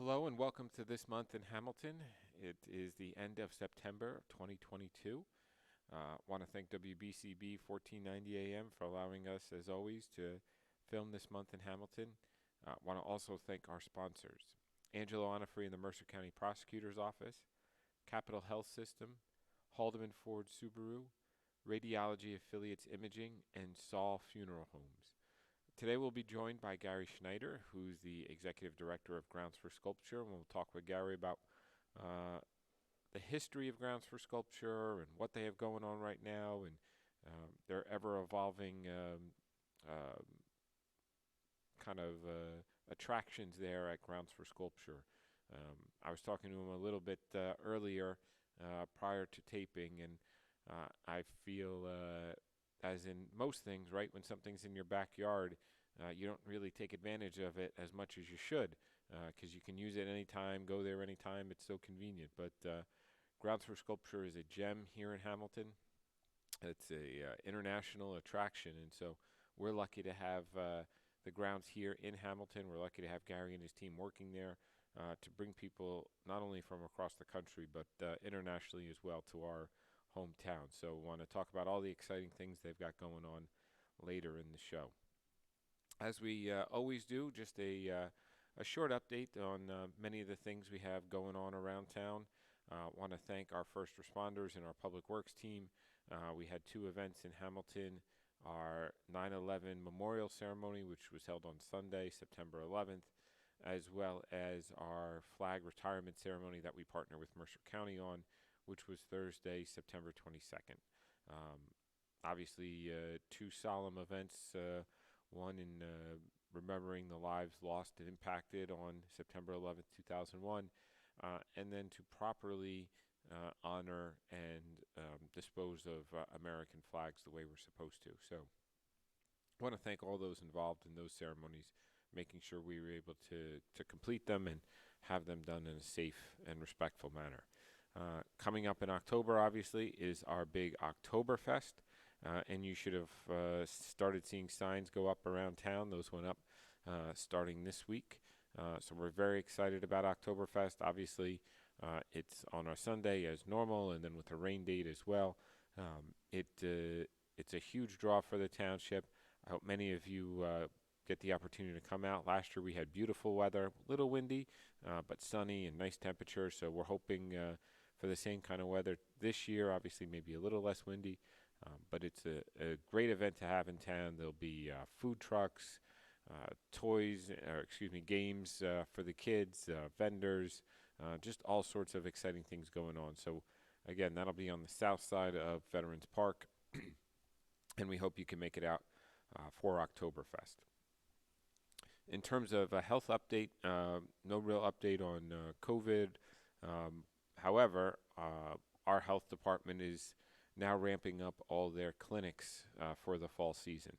Hello and welcome to This Month in Hamilton. It is the end of September 2022. Want to thank WBCB 1490 AM for allowing us, as always, to film This Month in Hamilton. Want to also thank our sponsors, Angelo Onifree and the Mercer County Prosecutor's Office, Capital Health System, Haldeman Ford Subaru, Radiology Affiliates Imaging, and Saul Funeral Homes. Today we'll be joined by Gary Schneider, who's the Executive Director of Grounds for Sculpture, and we'll talk with Gary about the history of Grounds for Sculpture and what they have going on right now and their ever-evolving attractions there at Grounds for Sculpture. I was talking to him a little bit earlier prior to taping, and I feel as in most things, right, when something's in your backyard, you don't really take advantage of it as much as you should because you can use it anytime, go there anytime. It's so convenient. But Grounds for Sculpture is a gem here in Hamilton. It's a international attraction, and so we're lucky to have the grounds here in Hamilton. We're lucky to have Gary and his team working there to bring people not only from across the country but internationally as well to our hometown. So we want to talk about all the exciting things they've got going on later in the show. As we always do, just a short update on many of the things we have going on around town. Want to thank our first responders and our public works team. We had two events in Hamilton. Our 9/11 memorial ceremony, which was held on Sunday, September 11th, as well as our flag retirement ceremony that we partner with Mercer County on, which was Thursday, September 22nd. Obviously, two solemn events, one in remembering the lives lost and impacted on September 11th, 2001, and then to properly honor and dispose of American flags the way we're supposed to. So I want to thank all those involved in those ceremonies, making sure we were able to complete them and have them done in a safe and respectful manner. Coming up in October, obviously, is our big Oktoberfest, and you should have started seeing signs go up around town. Those went up starting this week. So we're very excited about Oktoberfest. Obviously, it's on our Sunday as normal, and then with a rain date as well. It's a huge draw for the township. I hope many of you get the opportunity to come out. Last year we had beautiful weather, a little windy, but sunny and nice temperature. So we're hoping for the same kind of weather this year. Obviously, maybe a little less windy, but it's a great event to have in town. There'll be food trucks, games for the kids, vendors, just all sorts of exciting things going on. So again, that'll be on the south side of Veterans Park, and we hope you can make it out for Oktoberfest. In terms of a health update, no real update on COVID. However, our health department is now ramping up all their clinics for the fall season.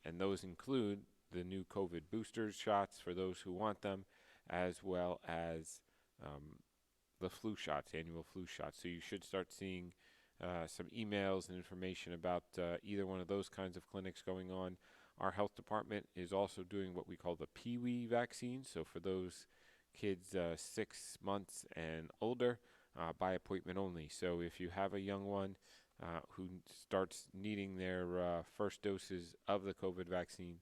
And those include the new COVID booster shots for those who want them, as well as the flu shots, annual flu shots. So you should start seeing some emails and information about either one of those kinds of clinics going on. Our health department is also doing what we call the Pee-wee vaccine. So for those kids 6 months and older, by appointment only. So if you have a young one who starts needing their first doses of the COVID vaccine,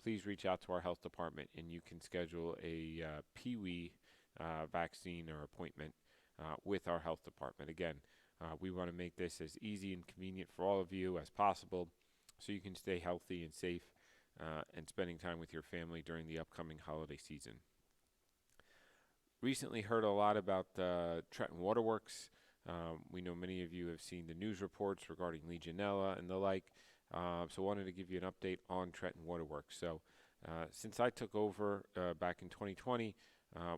please reach out to our health department and you can schedule a Pee-wee vaccine or appointment with our health department. Again, we want to make this as easy and convenient for all of you as possible so you can stay healthy and safe and spending time with your family during the upcoming holiday season. Recently heard a lot about Trenton Waterworks. We know many of you have seen the news reports regarding Legionella and the like, so wanted to give you an update on Trenton Waterworks. So since I took over back in 2020,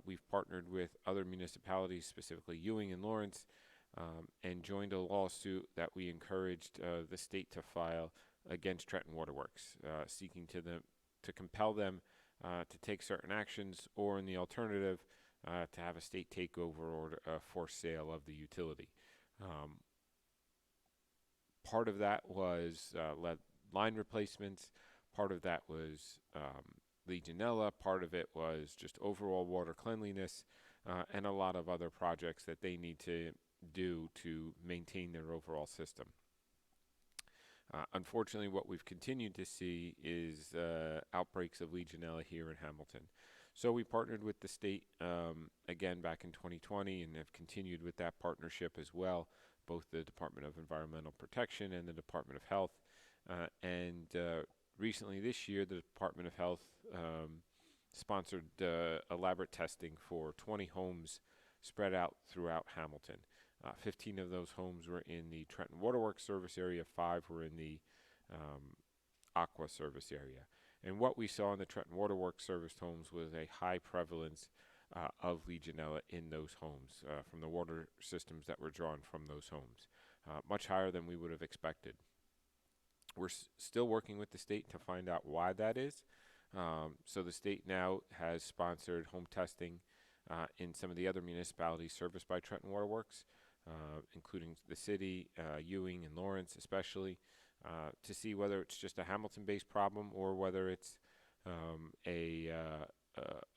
we've partnered with other municipalities, specifically Ewing and Lawrence, and joined a lawsuit that we encouraged the state to file against Trenton Waterworks, seeking to compel them to take certain actions, or in the alternative, to have a state takeover or forced sale of the utility. Part of that was lead line replacements. Part of that was Legionella. Part of it was just overall water cleanliness, and a lot of other projects that they need to do to maintain their overall system. Unfortunately, what we've continued to see is outbreaks of Legionella here in Hamilton. So we partnered with the state again back in 2020 and have continued with that partnership as well, both the Department of Environmental Protection and the Department of Health. And recently this year, the Department of Health sponsored elaborate testing for 20 homes spread out throughout Hamilton. 15 of those homes were in the Trenton Waterworks service area, 5 were in the Aqua service area. And what we saw in the Trenton Waterworks serviced homes was a high prevalence of Legionella in those homes from the water systems that were drawn from those homes, much higher than we would have expected. We're still working with the state to find out why that is. So the state now has sponsored home testing in some of the other municipalities serviced by Trenton Waterworks, including the city, Ewing and Lawrence especially, to see whether it's just a Hamilton-based problem or whether it's a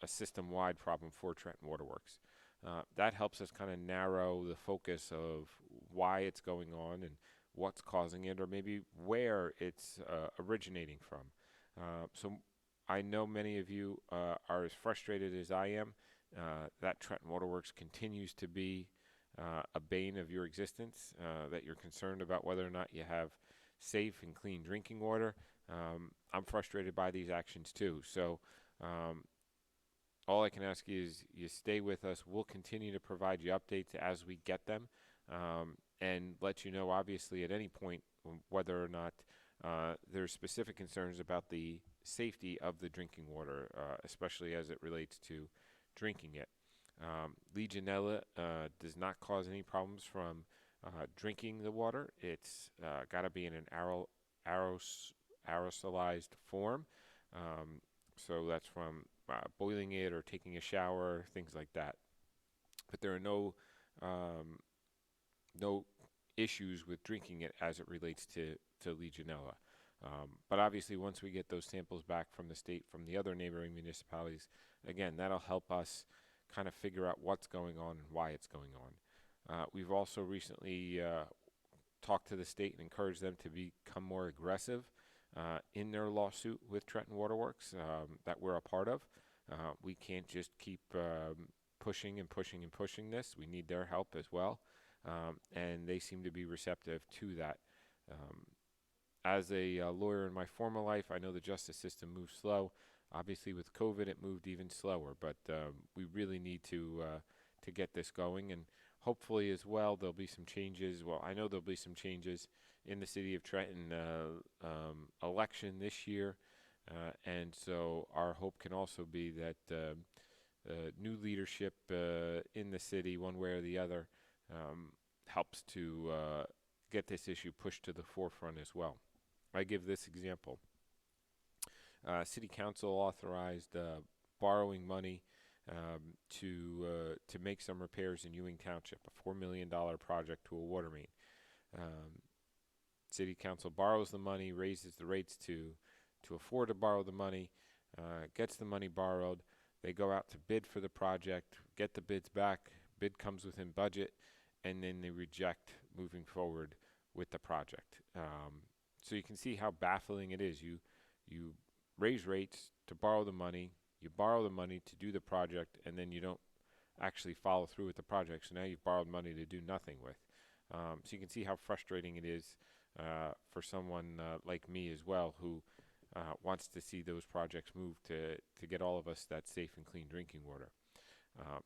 system-wide problem for Trenton Waterworks. That helps us kind of narrow the focus of why it's going on and what's causing it, or maybe where it's originating from. So I know many of you are as frustrated as I am that Trenton Waterworks continues to be a bane of your existence, that you're concerned about whether or not you have safe and clean drinking water. I'm frustrated by these actions too. So all I can ask you is you stay with us. We'll continue to provide you updates as we get them, and let you know obviously at any point whether or not there's specific concerns about the safety of the drinking water, especially as it relates to drinking it. Legionella does not cause any problems from drinking the water. It's got to be in an aerosolized form. So that's from boiling it or taking a shower, things like that. But there are no issues with drinking it as it relates to Legionella. But obviously, once we get those samples back from the state, from the other neighboring municipalities, again, that'll help us kind of figure out what's going on and why it's going on. We've also recently talked to the state and encouraged them to become more aggressive in their lawsuit with Trenton Waterworks that we're a part of. We can't just keep pushing and pushing and pushing this. We need their help as well, and they seem to be receptive to that. As a lawyer in my former life, I know the justice system moves slow. Obviously, with COVID, it moved even slower, but we really need to get this going, and hopefully as well there'll be some changes. Well, I know there'll be some changes in the city of Trenton election this year, and so our hope can also be that new leadership in the city, one way or the other, helps to get this issue pushed to the forefront as well. I give this example. City Council authorized borrowing money to make some repairs in Ewing Township, a $4 million project to a water main. City Council borrows the money, raises the rates to afford to borrow the money, gets the money borrowed. They go out to bid for the project, get the bids back, bid comes within budget, and then they reject moving forward with the project. So you can see how baffling it is. You raise rates to borrow the money, you borrow the money to do the project, and then you don't actually follow through with the project. So now you've borrowed money to do nothing with. So you can see how frustrating it is for someone like me as well, who wants to see those projects move to get all of us that safe and clean drinking water.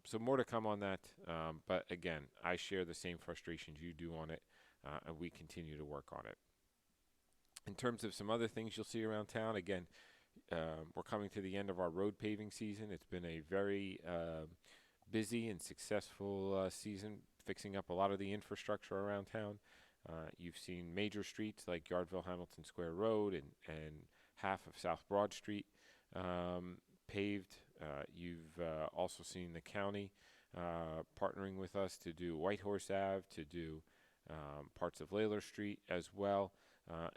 So more to come on that, but again, I share the same frustrations you do on it, and we continue to work on it. In terms of some other things you'll see around town, again, we're coming to the end of our road paving season. It's been a very busy and successful season, fixing up a lot of the infrastructure around town. You've seen major streets like Yardville Hamilton Square Road and half of South Broad Street paved. You've also seen the county partnering with us to do Whitehorse Ave, to do parts of Layler Street as well,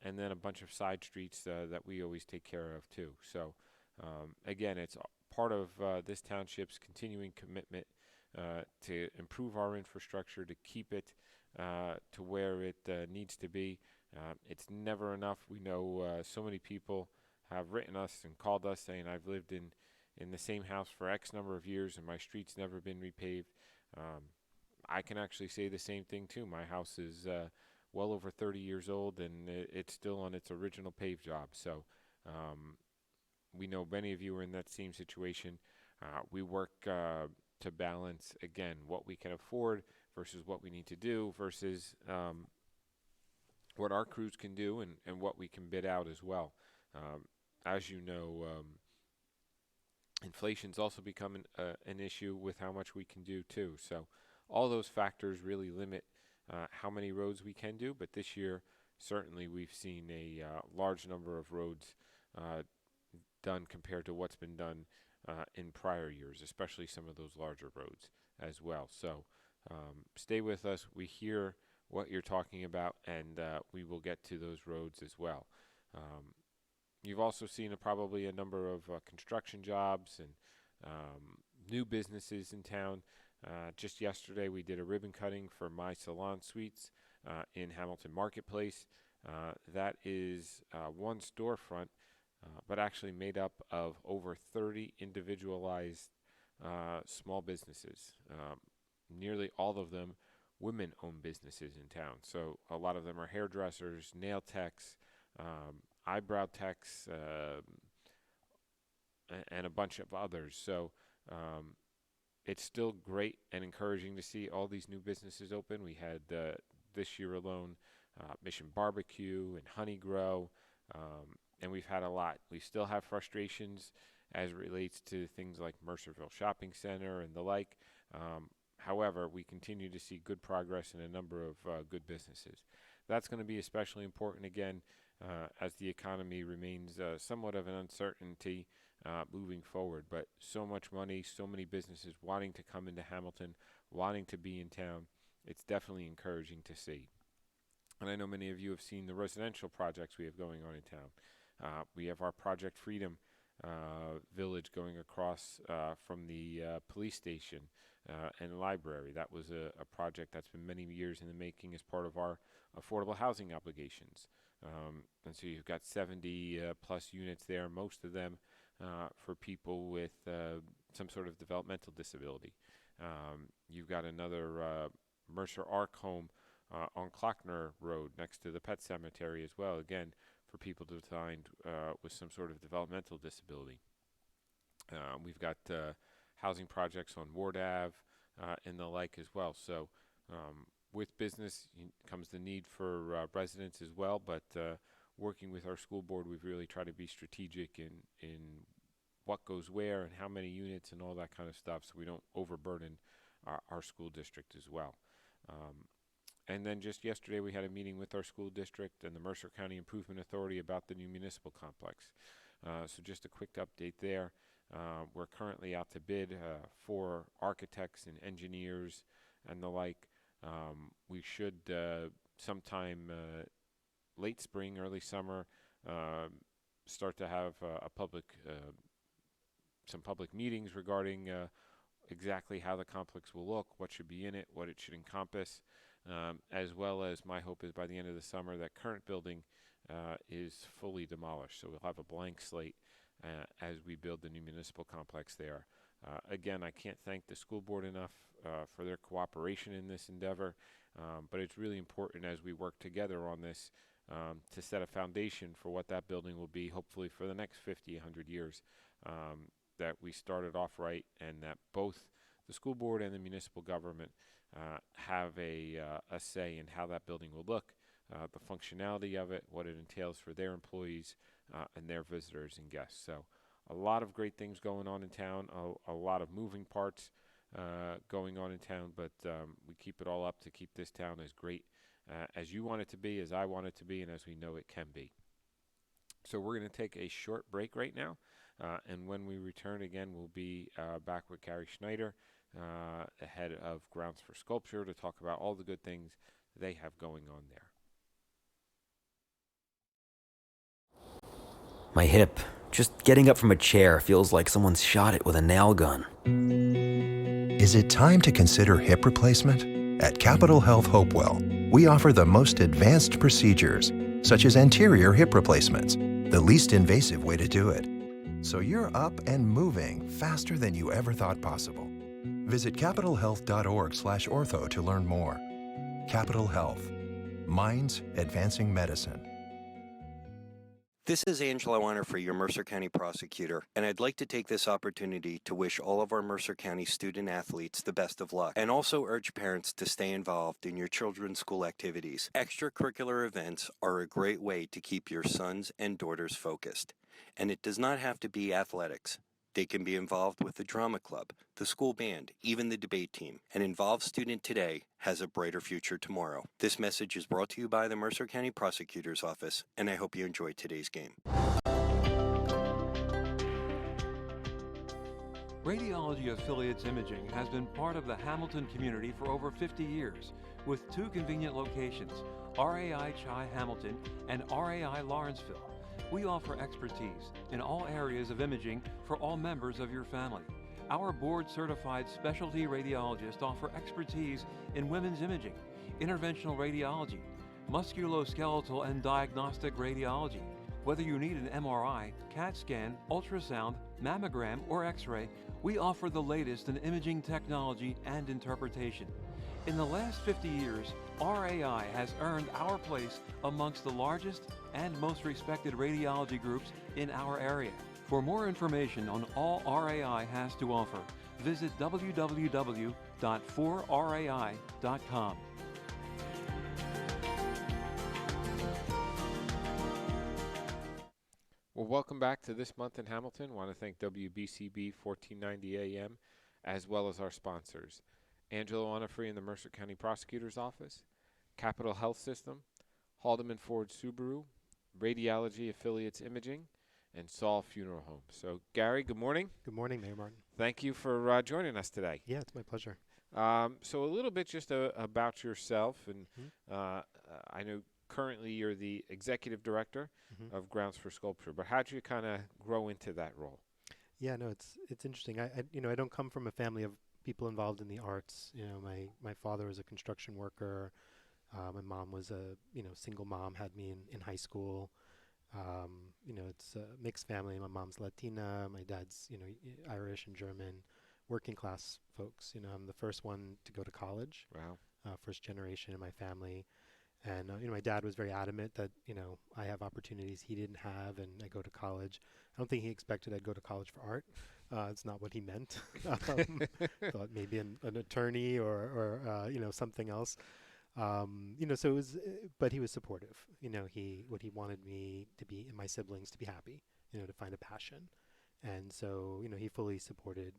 and then a bunch of side streets that we always take care of too. So Again, it's part of this township's continuing commitment to improve our infrastructure, to keep it to where it needs to be. It's never enough. We know so many people have written us and called us saying, I've lived in the same house for X number of years and my street's never been repaved. Um, I can actually say the same thing too. My house is well over 30 years old and it's still on its original pave job. So um, we know many of you are in that same situation. We work to balance, again, what we can afford versus what we need to do versus what our crews can do and what we can bid out as well. As you know, inflation's also become an issue with how much we can do too. So all those factors really limit how many roads we can do. But this year, certainly we've seen a large number of roads done compared to what's been done in prior years, especially some of those larger roads as well. So stay with us. We hear what you're talking about, and we will get to those roads as well. Um, you've also seen probably a number of construction jobs and new businesses in town. Just yesterday, we did a ribbon cutting for My Salon Suites in Hamilton Marketplace. That is one storefront, but actually made up of over 30 individualized small businesses. Nearly all of them women-owned businesses in town. So a lot of them are hairdressers, nail techs, eyebrow techs, and a bunch of others. So it's still great and encouraging to see all these new businesses open. We had this year alone Mission Barbecue and Honey Grow, and we've had a lot. We still have frustrations as it relates to things like Mercerville Shopping Center and the like. However, we continue to see good progress in a number of good businesses. That's going to be especially important again as the economy remains somewhat of an uncertainty moving forward. But so much money, so many businesses wanting to come into Hamilton, wanting to be in town. It's definitely encouraging to see. And I know many of you have seen the residential projects we have going on in town. We have our Project Freedom village going across from the police station and library. That was a project that's been many years in the making as part of our affordable housing obligations. And so you've got 70 plus units there, most of them for people with some sort of developmental disability. You've got another Mercer Arc home on Clockner Road next to the pet cemetery as well, again, for people designed with some sort of developmental disability. We've got housing projects on Ward Ave and the like as well. So with business comes the need for residents as well, but working with our school board, we've really tried to be strategic in what goes where and how many units and all that kind of stuff so we don't overburden our school district as well. And then just yesterday we had a meeting with our school district and the Mercer County Improvement Authority about the new municipal complex. So just a quick update there. We're currently out to bid for architects and engineers and the like. We should sometime late spring, early summer, start to have some public meetings regarding exactly how the complex will look, what should be in it, what it should encompass, as well as my hope is by the end of the summer that current building is fully demolished. So we'll have a blank slate as we build the new municipal complex there. Again, I can't thank the school board enough for their cooperation in this endeavor, but it's really important as we work together on this to set a foundation for what that building will be, hopefully for the next 50, 100 years, that we started off right and that both the school board and the municipal government have a say in how that building will look, the functionality of it, what it entails for their employees and their visitors and guests. So a lot of great things going on in town, a lot of moving parts going on in town, but we keep it all up to keep this town as great as you want it to be, as I want it to be, and as we know it can be. So we're going to take a short break right now, and when we return again, we'll be back with Gary Schneider, the head of Grounds for Sculpture, to talk about all the good things they have going on there. My hip Just getting up from a chair feels like someone's shot it with a nail gun. Is it time to consider hip replacement? At Capitol Health Hopewell, we offer the most advanced procedures, such as anterior hip replacements, the least invasive way to do it. So you're up and moving faster than you ever thought possible. Visit capitolhealth.org/ortho to learn more. Capitol Health. Minds advancing medicine. This is Angelo Onifree, your Mercer County prosecutor, and I'd like to take this opportunity to wish all of our Mercer County student athletes the best of luck, and also urge parents to stay involved in your children's school activities. Extracurricular events are a great way to keep your sons and daughters focused, and it does not have to be athletics. They can be involved with the drama club, the school band, even the debate team. An involved student today has a brighter future tomorrow. This message is brought to you by the Mercer County Prosecutor's Office, and I hope you enjoyed today's game. Radiology Affiliates Imaging has been part of the Hamilton community for over 50 years, with 2 convenient locations, RAI Chi Hamilton and RAI Lawrenceville. We offer expertise in all areas of imaging for all members of your family. Our board-certified specialty radiologists offer expertise in women's imaging, interventional radiology, musculoskeletal and diagnostic radiology. Whether you need an MRI, CAT scan, ultrasound, mammogram, or X-ray, we offer the latest in imaging technology and interpretation. In the last 50 years, RAI has earned our place amongst the largest and most respected radiology groups in our area. For more information on all RAI has to offer, visit www.4rai.com. Well, welcome back to This Month in Hamilton. I want to thank WBCB 1490 AM as well as our sponsors. Angelo Onifree in the Mercer County Prosecutor's Office, Capitol Health System, Haldeman Ford Subaru, Radiology Affiliates Imaging, and Saul Funeral Home. So, Gary, good morning. Good morning, Mayor Martin. Thank you for joining us today. Yeah, it's my pleasure. So a little bit just about yourself, and I know currently you're the Executive Director of Grounds for Sculpture, but how did you kind of grow into that role? Yeah, no, it's interesting. I don't come from a family of people involved in the arts. My father was a construction worker. My mom was a single mom, had me in high school. It's a mixed family. My mom's Latina. My dad's Irish and German, working class folks. I'm the first one to go to college. Wow. First generation in my family. And my dad was very adamant that I have opportunities he didn't have, and I go to college. I don't think he expected I'd go to college for art. It's not what he meant. Thought maybe an attorney or something else. So it was, but he was supportive. What he wanted me to be, and my siblings to be happy. To find a passion, and so he fully supported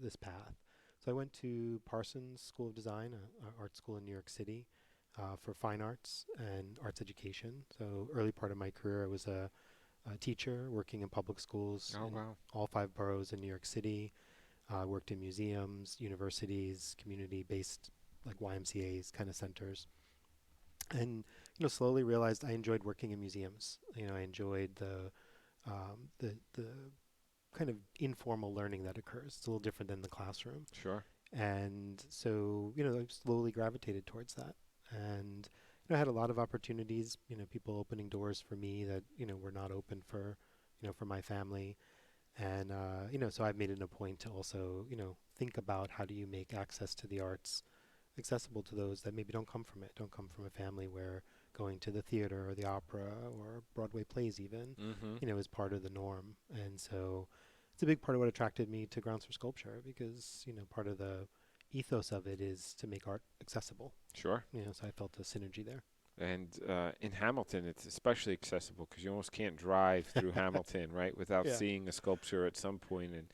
this path. So I went to Parsons School of Design, an art school in New York City, for fine arts and arts education. So early part of my career, I was a teacher working in public schools in all 5 boroughs in New York City. Worked in museums, universities, community-based like YMCA's kind of centers, and slowly realized I enjoyed working in museums. I enjoyed the kind of informal learning that occurs. It's a little different than the classroom. Sure. And so I slowly gravitated towards that. And I had a lot of opportunities, people opening doors for me that, were not open for, for my family. And, so I've made it a point to also, think about how do you make access to the arts accessible to those that maybe don't come from a family where going to the theater or the opera or Broadway plays even, is part of the norm. And so it's a big part of what attracted me to Grounds for Sculpture, because, part of the ethos of it is to make art accessible. Sure. So I felt a synergy there. And in Hamilton, it's especially accessible because you almost can't drive through Hamilton, right, without seeing a sculpture at some point. And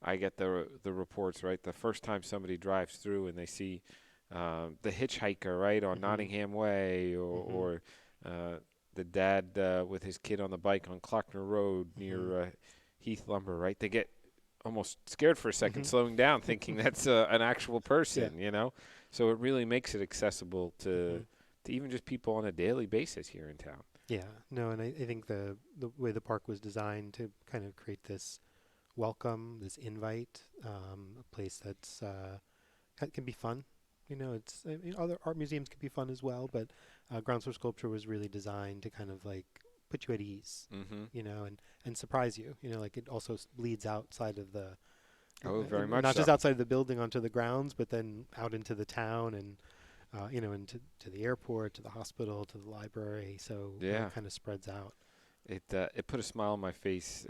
I get the reports, right, the first time somebody drives through and they see the hitchhiker, right, on Nottingham Way, or the dad with his kid on the bike on Klockner Road near Heath Lumber, right, they get almost scared for a second, slowing down, thinking that's an actual person, So it really makes it accessible to even just people on a daily basis here in town. Yeah, no, and I think the way the park was designed to kind of create this welcome, this invite, a place that's can be fun. You know, it's I mean, other art museums can be fun as well, but Grounds for Sculpture was really designed to kind of like put you at ease, Mm-hmm. you know, and surprise you. You know, like it also bleeds outside of the Oh, very much not just so. outside of the building onto the grounds, but then out into the town and you know, into to the airport, to the hospital, to the library. So Yeah. it kind of spreads out. It put a smile on my face,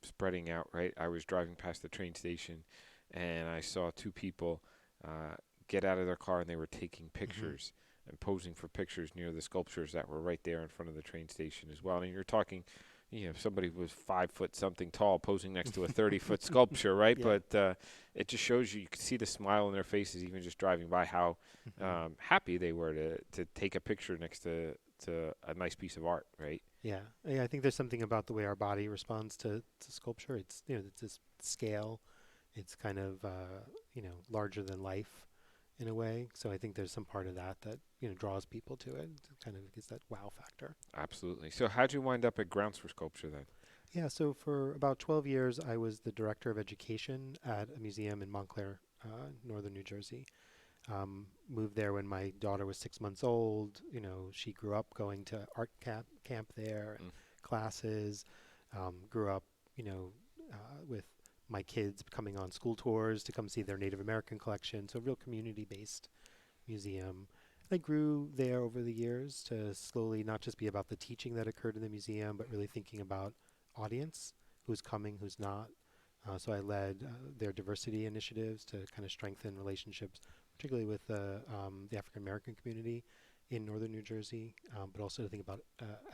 spreading out. Right, I was driving past the train station, and I saw two people uh, get out of their car, and they were taking pictures and posing for pictures near the sculptures that were right there in front of the train station as well. And you're talking, you know, somebody was 5 foot something tall posing next to a 30-foot sculpture, right? Yeah. But it just shows you can see the smile on their faces, even just driving by, how happy they were to take a picture next to a nice piece of art, right? Yeah, yeah. I think there's something about the way our body responds to sculpture. It's you know it's this scale. It's kind of you know larger than life in a way. So I think there's some part of that that you know draws people to it. It kind of gets that wow factor. Absolutely. So how'd you wind up at Grounds for Sculpture then? Yeah. So for about 12 years, I was the director of education at a museum in Montclair, northern New Jersey. Moved there when my daughter was 6 months old. You know, she grew up going to art camp there and classes. Grew up, you know, with my kids coming on school tours to come see their Native American collection. So a real community-based museum. I grew there over the years to slowly not just be about the teaching that occurred in the museum, but really thinking about audience, who's coming, who's not. So I led their diversity initiatives to kind of strengthen relationships, particularly with the African American community in northern New Jersey, but also to think about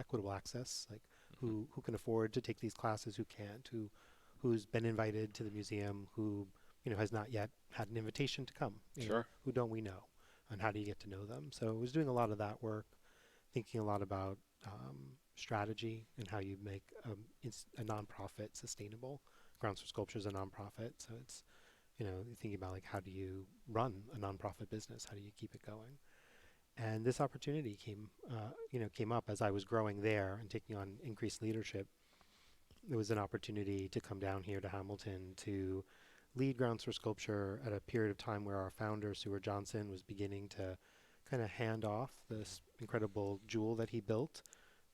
equitable access, like who can afford to take these classes, who can't, who's been invited to the museum, who you know has not yet had an invitation to come. You know, Sure. who don't we know, and how do you get to know them? So I was doing a lot of that work, thinking a lot about strategy and how you make a nonprofit sustainable. Grounds for Sculpture is a nonprofit, so it's you know thinking about like how do you run a nonprofit business, how do you keep it going? And this opportunity came up as I was growing there and taking on increased leadership. There was an opportunity to come down here to Hamilton to lead Grounds for Sculpture at a period of time where our founder, Seward Johnson, was beginning to kind of hand off this incredible jewel that he built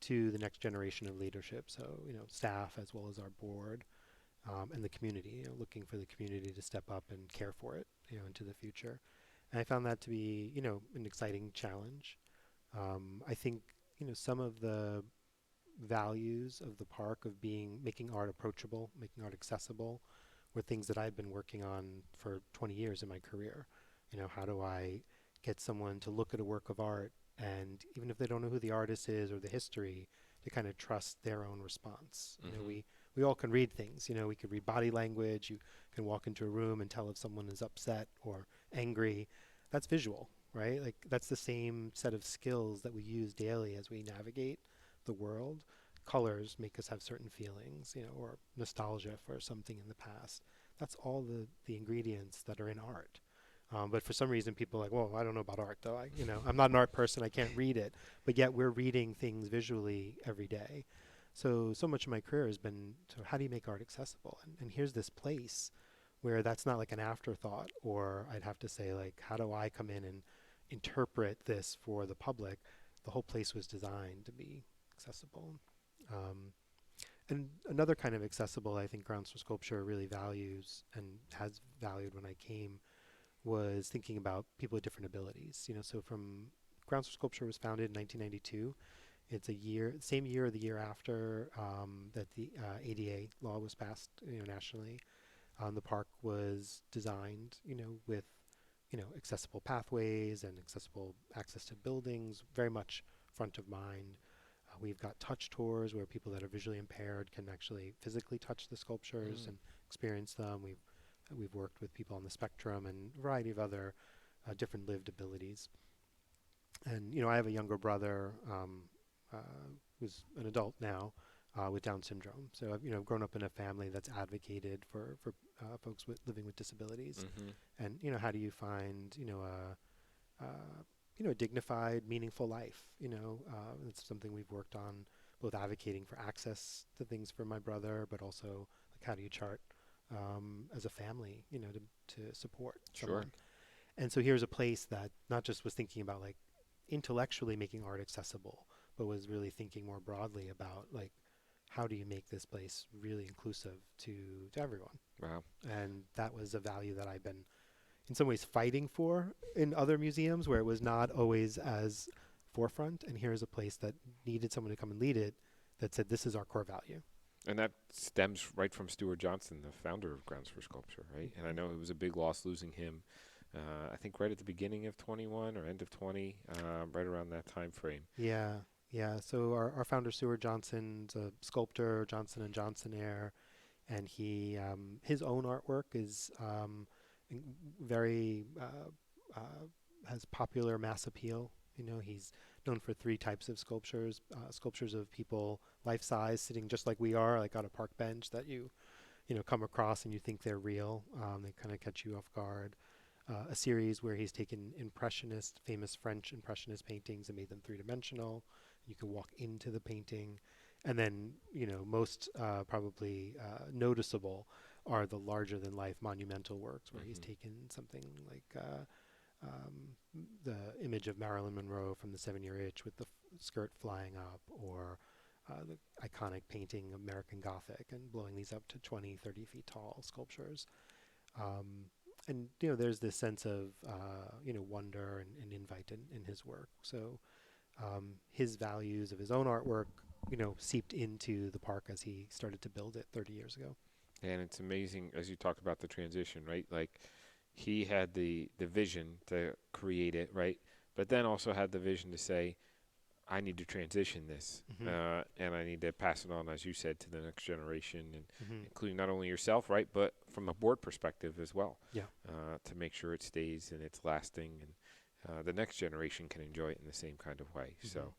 to the next generation of leadership. So, you know, staff as well as our board and the community, you know, looking for the community to step up and care for it, you know, into the future. And I found that to be, you know, an exciting challenge. I think, you know, some of the values of the park of making art approachable, making art accessible, were things that I've been working on for 20 years in my career. You know, how do I get someone to look at a work of art and even if they don't know who the artist is or the history, to kind of trust their own response. You know, we all can read things. You know, we could read body language. You can walk into a room and tell if someone is upset or angry. That's visual, right? Like that's the same set of skills that we use daily as we navigate the world. Colors make us have certain feelings, you know, or nostalgia for something in the past. That's all the ingredients that are in art. But for some reason, people are like, well, I don't know about art, though. I'm not an art person. I can't read it. But yet we're reading things visually every day. So much of my career has been, so how do you make art accessible? And here's this place where that's not like an afterthought, or I'd have to say, like, how do I come in and interpret this for the public? The whole place was designed to be accessible. And another kind of accessible, I think Grounds for Sculpture really values and has valued when I came, was thinking about people with different abilities. You know, so from Grounds for Sculpture was founded in 1992. It's same year or the year after that the ADA law was passed, you know, nationally. The park was designed, you know, with, you know, accessible pathways and accessible access to buildings, very much front of mind. We've got touch tours where people that are visually impaired can actually physically touch the sculptures and experience them. We've worked with people on the spectrum and a variety of other different lived abilities. And, you know, I have a younger brother who's an adult now with Down syndrome. So I've, you know, grown up in a family that's advocated for living with disabilities. And, you know, how do you find, you know, a dignified, meaningful life. It's something we've worked on, both advocating for access to things for my brother, but also like how do you chart as a family, to support someone. And so here's a place that not just was thinking about like intellectually making art accessible, but was really thinking more broadly about like how do you make this place really inclusive to everyone. Wow. And that was a value that I've been in some ways fighting for in other museums where it was not always as forefront. And here's a place that needed someone to come and lead it that said, this is our core value. And that stems right from Stuart Johnson, the founder of Grounds for Sculpture, right? And I know it was a big loss losing him, I think right at the beginning of 21 or end of 20, right around that time frame. Yeah. So our founder, Stuart Johnson's a sculptor, Johnson & Johnsonaire, and he his own artwork is very has popular mass appeal. He's known for 3 types of sculptures: sculptures of people life-size, sitting just like we are, like on a park bench that you come across and you think they're real. They kind of catch you off guard. A series where he's taken famous French impressionist paintings and made them 3-dimensional. You can walk into the painting. And then, most probably noticeable are the larger-than-life monumental works where he's taken something like the image of Marilyn Monroe from The 7-Year Itch with the skirt flying up, or the iconic painting American Gothic, and blowing these up to 20, 30 feet tall sculptures. And, there's this sense of, wonder and invite in his work. So his values of his own artwork, seeped into the park as he started to build it 30 years ago. And it's amazing, as you talk about the transition, right? Like, he had the vision to create it, right? But then also had the vision to say, I need to transition this, and I need to pass it on, as you said, to the next generation, and including not only yourself, right, but from a board perspective as well. Yeah. To make sure it stays and it's lasting, and the next generation can enjoy it in the same kind of way. So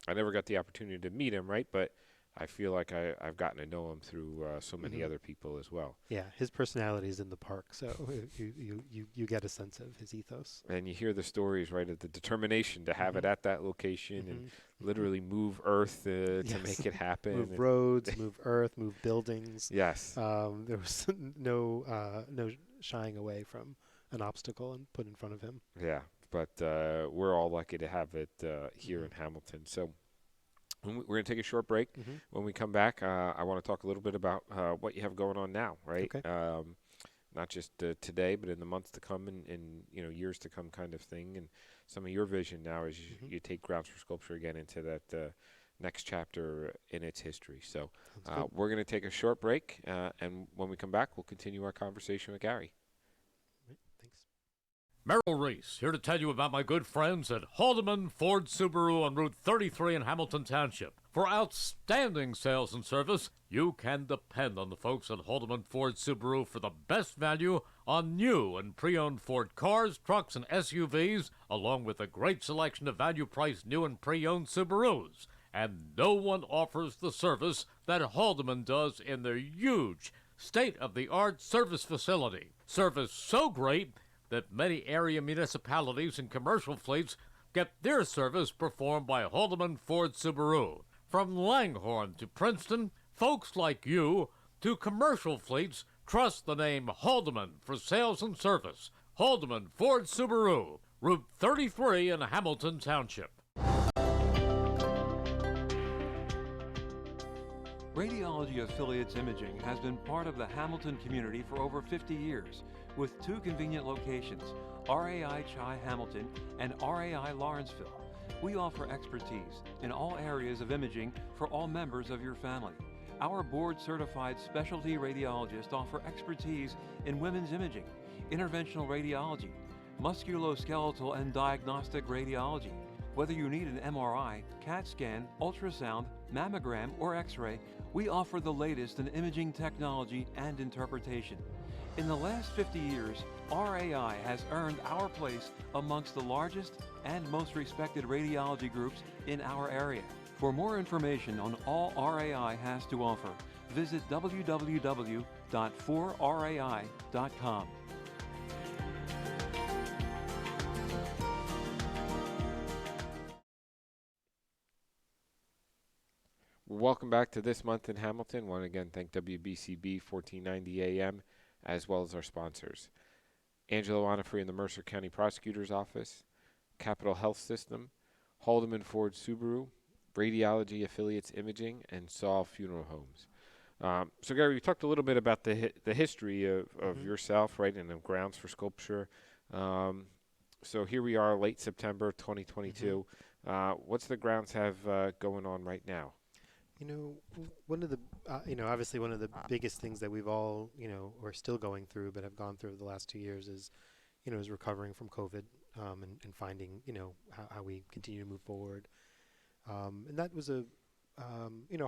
I never got the opportunity to meet him, right, but I feel like I've gotten to know him through so many other people as well. Yeah, his personality is in the park, so you get a sense of his ethos. And you hear the stories, right, of the determination to have it at that location and literally move earth to make it happen. Move roads, move earth, move buildings. Yes. There was no shying away from an obstacle and put in front of him. Yeah, but we're all lucky to have it here in Hamilton. So we're going to take a short break. When we come back, I want to talk a little bit about what you have going on now, right? Okay. Not just today, but in the months to come and years to come kind of thing. And some of your vision now as you take Grounds for Sculpture again into that next chapter in its history. So we're going to take a short break, and when we come back, we'll continue our conversation with Gary. Thanks. Merrill Reese, here to tell you about my good friends at Haldeman Ford Subaru on Route 33 in Hamilton Township. For outstanding sales and service, you can depend on the folks at Haldeman Ford Subaru for the best value on new and pre-owned Ford cars, trucks, and SUVs, along with a great selection of value-priced new and pre-owned Subarus. And no one offers the service that Haldeman does in their huge, state-of-the-art service facility. Service so great that many area municipalities and commercial fleets get their service performed by Haldeman Ford Subaru. From Langhorne to Princeton, folks like you to commercial fleets trust the name Haldeman for sales and service. Haldeman Ford Subaru, Route 33 in Hamilton Township. Radiology Affiliates Imaging has been part of the Hamilton community for over 50 years, with 2 convenient locations, RAI Chi Hamilton and RAI Lawrenceville. We offer expertise in all areas of imaging for all members of your family. Our board-certified specialty radiologists offer expertise in women's imaging, interventional radiology, musculoskeletal and diagnostic radiology. Whether you need an MRI, CAT scan, ultrasound, mammogram, or X-ray, we offer the latest in imaging technology and interpretation. In the last 50 years, RAI has earned our place amongst the largest and most respected radiology groups in our area. For more information on all RAI has to offer, visit www.4rai.com. Welcome back to This Month in Hamilton. Want to again thank WBCB 1490 AM as well as our sponsors. Angelo Onifrey in the Mercer County Prosecutor's Office, Capital Health System, Haldeman Ford Subaru, Radiology Affiliates Imaging, and Saul Funeral Homes. So Gary, we talked a little bit about the history of yourself, right, and of Grounds for Sculpture. So here we are, late September 2022. What's the Grounds have going on right now? You know, one of the, obviously one of the biggest things that we've all, are still going through, but have gone through the last 2 years is recovering from COVID and finding, how we continue to move forward. And that was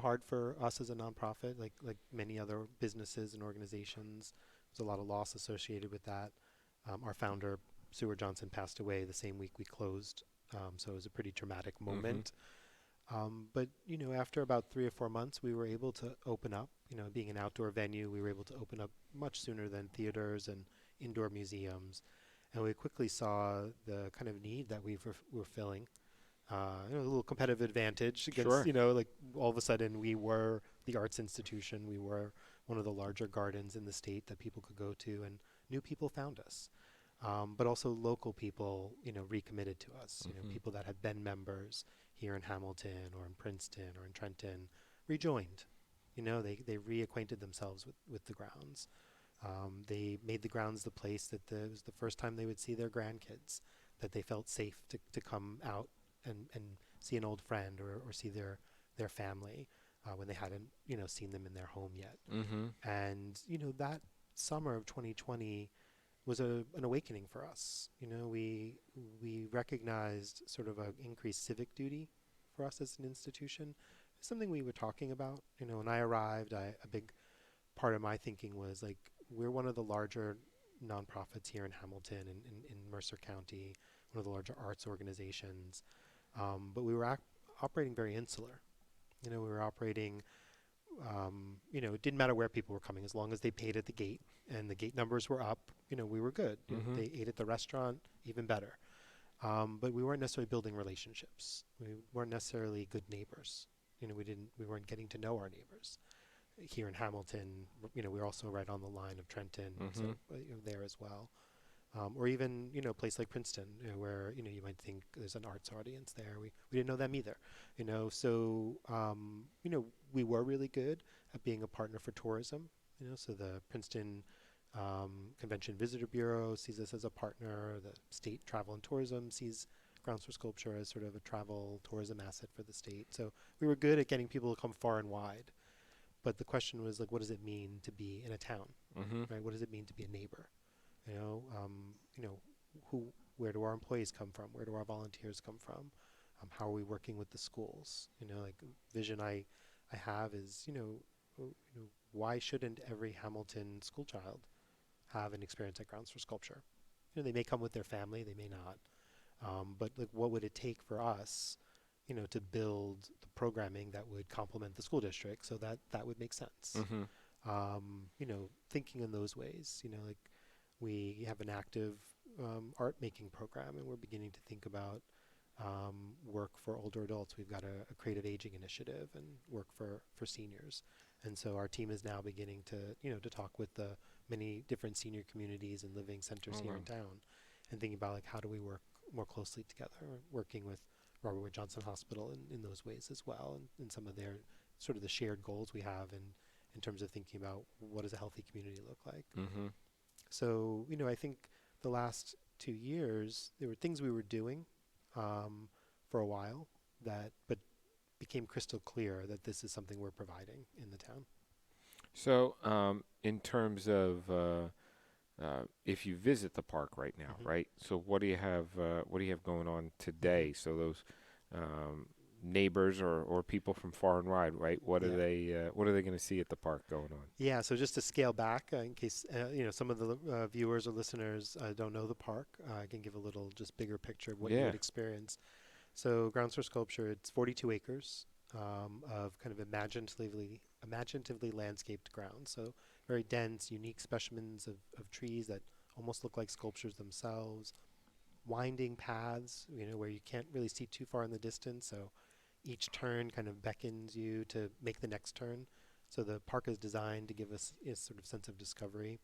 hard for us as a nonprofit, like many other businesses and organizations. There's a lot of loss associated with that. Our founder, Stuart Johnson, passed away the same week we closed, so it was a pretty traumatic moment. But, after about 3 or 4 months, we were able to open up. Being an outdoor venue, we were able to open up much sooner than theaters and indoor museums. And we quickly saw the kind of need that we were filling. A little competitive advantage against, like all of a sudden we were the arts institution. We were one of the larger gardens in the state that people could go to, and new people found us. But also local people, recommitted to us. People that had been members here in Hamilton or in Princeton or in Trenton rejoined. They reacquainted themselves with the Grounds. They made the Grounds the place that it was the first time they would see their grandkids, that they felt safe to come out and see an old friend or see their family when they hadn't, seen them in their home yet. And, that summer of 2020 was an awakening for us. We recognized sort of an increased civic duty for us as an institution. It's something we were talking about. When I arrived, a big part of my thinking was like, we're one of the larger nonprofits here in Hamilton and in Mercer County, one of the larger arts organizations. But we were operating very insular. We were operating, it didn't matter where people were coming, as long as they paid at the gate and the gate numbers were up, we were good. They ate at the restaurant, even better. But we weren't necessarily building relationships. We weren't necessarily good neighbors. We weren't getting to know our neighbors. Here in Hamilton, we're also right on the line of Trenton, so there as well. Or even, a place like Princeton, where, you might think there's an arts audience there. We didn't know them either, So, we were really good at being a partner for tourism, So the Princeton Convention Visitor Bureau sees us as a partner. The State Travel and Tourism sees Grounds for Sculpture as sort of a travel tourism asset for the state. So we were good at getting people to come far and wide. But the question was, like, what does it mean to be in a town, right? What does it mean to be a neighbor? Where do our employees come from? Where do our volunteers come from? How are we working with the schools? Vision I have is, why shouldn't every Hamilton school child have an experience at Grounds for Sculpture? They may come with their family, they may not. But like, what would it take for us, to build the programming that would complement the school district so that would make sense? Thinking in those ways, like, we have an active art making program, and we're beginning to think about work for older adults. We've got a creative aging initiative and work for seniors. And so our team is now beginning to talk with the many different senior communities and living centers here in town, and thinking about, like, how do we work more closely together, working with Robert Wood Johnson Hospital in those ways as well, and some of their sort of the shared goals we have in terms of thinking about what does a healthy community look like. So, I think the last 2 years, there were things we were doing for a while but became crystal clear that this is something we're providing in the town. So, in terms of if you visit the park right now, right? So, what do you have going on today? So those neighbors or people from far and wide, right? What are they going to see at the park going on? Yeah. So just to scale back, in case some of the viewers or listeners don't know the park, I can give a little just bigger picture of what you would experience. So Grounds for Sculpture, it's 42 acres of kind of imaginatively landscaped grounds. So very dense, unique specimens of trees that almost look like sculptures themselves. Winding paths, where you can't really see too far in the distance. So each turn kind of beckons you to make the next turn. So the park is designed to give us a sort of sense of discovery.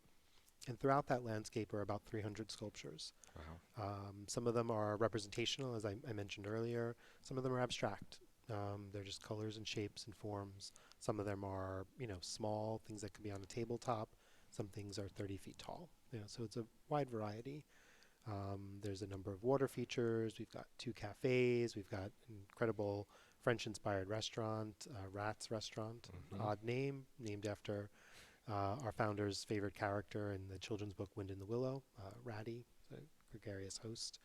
And throughout that landscape are about 300 sculptures. Wow. Some of them are representational, as I mentioned earlier. Some of them are abstract. They're just colors and shapes and forms. Some of them are, small things that could be on a tabletop. Some things are 30 feet tall. So it's a wide variety. There's a number of water features. We've got 2 cafes. We've got an incredible French-inspired restaurant, Rat's Restaurant, odd name, named after our founder's favorite character in the children's book Wind in the Willow, Ratty, the gregarious host,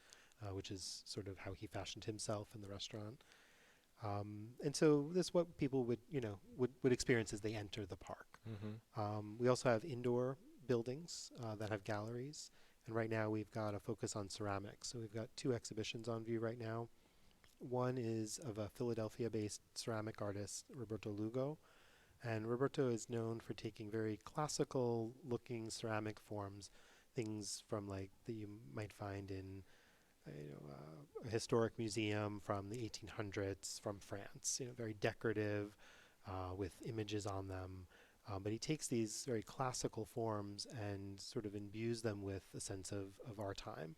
which is sort of how he fashioned himself in the restaurant. And so this is what people would experience as they enter the park. We also have indoor buildings that have galleries. And right now we've got a focus on ceramics. So we've got 2 exhibitions on view right now. One is of a Philadelphia-based ceramic artist, Roberto Lugo. And Roberto is known for taking very classical-looking ceramic forms, things from that you might find in a historic museum from the 1800s from France, very decorative with images on them. But he takes these very classical forms and sort of imbues them with a sense of our time.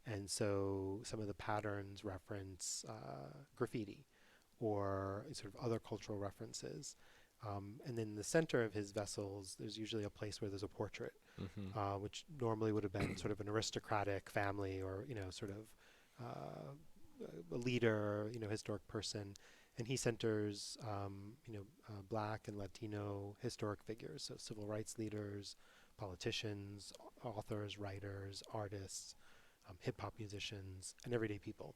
And so some of the patterns reference graffiti or sort of other cultural references. And in the center of his vessels, there's usually a place where there's a portrait, which normally would have been sort of an aristocratic family or, sort of a leader, historic person. And he centers, Black and Latino historic figures, so civil rights leaders, politicians, authors, writers, artists, hip-hop musicians, and everyday people.